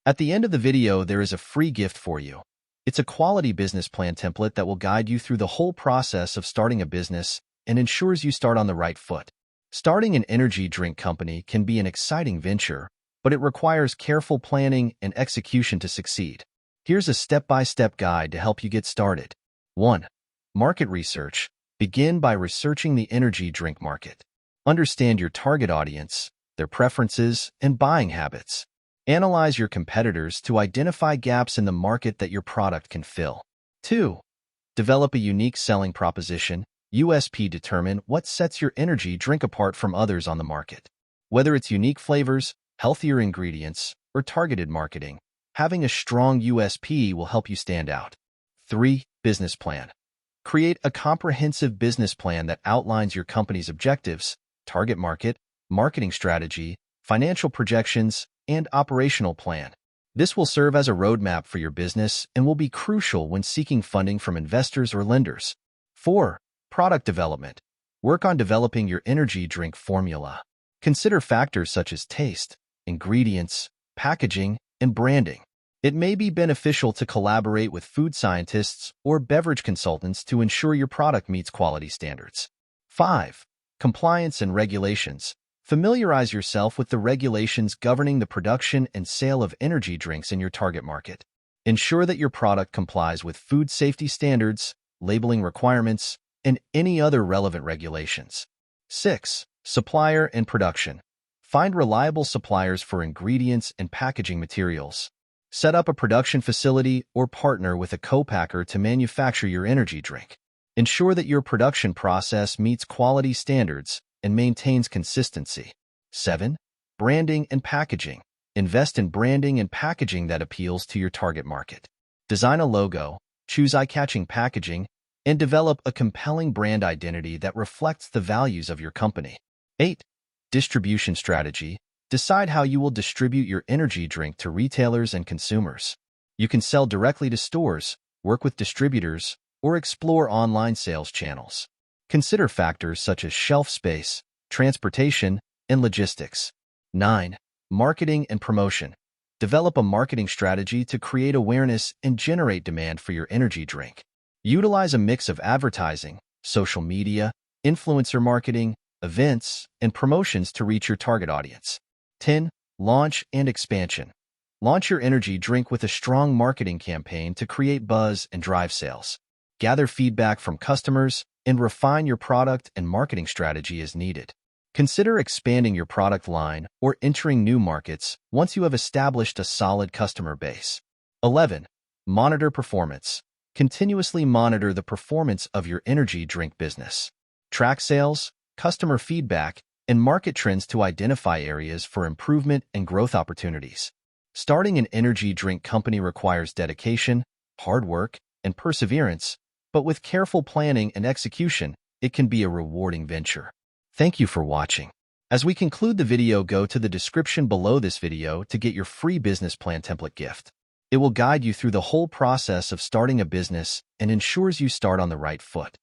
At the end of the video, there is a free gift for you. It's a quality business plan template that will guide you through the whole process of starting a business and ensures you start on the right foot. Starting an energy drink company can be an exciting venture, but it requires careful planning and execution to succeed. Here's a step-by-step guide to help you get started. 1. Market research. Begin by researching the energy drink market. Understand your target audience, their preferences, and buying habits. Analyze your competitors to identify gaps in the market that your product can fill. 2. Develop a unique selling proposition. USP. Determine what sets your energy drink apart from others on the market. Whether it's unique flavors, healthier ingredients, or targeted marketing, having a strong USP will help you stand out. 3. Business plan. Create a comprehensive business plan that outlines your company's objectives, target market, marketing strategy, financial projections, and operational plan. This will serve as a roadmap for your business and will be crucial when seeking funding from investors or lenders. 4. Product development. Work on developing your energy drink formula. Consider factors such as taste, ingredients, packaging, and branding. It may be beneficial to collaborate with food scientists or beverage consultants to ensure your product meets quality standards. 5. Compliance and regulations. Familiarize yourself with the regulations governing the production and sale of energy drinks in your target market. Ensure that your product complies with food safety standards, labeling requirements, and any other relevant regulations. 6. Supplier and production. Find reliable suppliers for ingredients and packaging materials. Set up a production facility or partner with a co-packer to manufacture your energy drink. Ensure that your production process meets quality standards and maintains consistency. 7. Branding and packaging. Invest in branding and packaging that appeals to your target market. Design a logo, choose eye-catching packaging, and develop a compelling brand identity that reflects the values of your company. 8. Distribution strategy. Decide how you will distribute your energy drink to retailers and consumers. You can sell directly to stores, work with distributors, or explore online sales channels. Consider factors such as shelf space, transportation, and logistics. 9. Marketing and promotion. Develop a marketing strategy to create awareness and generate demand for your energy drink. Utilize a mix of advertising, social media, influencer marketing, events, and promotions to reach your target audience. 10. Launch and expansion. Launch your energy drink with a strong marketing campaign to create buzz and drive sales. Gather feedback from customers and refine your product and marketing strategy as needed. Consider expanding your product line or entering new markets once you have established a solid customer base. 11. Monitor performance. Continuously monitor the performance of your energy drink business. Track sales, customer feedback, and market trends to identify areas for improvement and growth opportunities. Starting an energy drink company requires dedication, hard work, and perseverance, but with careful planning and execution, it can be a rewarding venture. Thank you for watching. As we conclude the video, go to the description below this video to get your free business plan template gift. It will guide you through the whole process of starting a business and ensures you start on the right foot.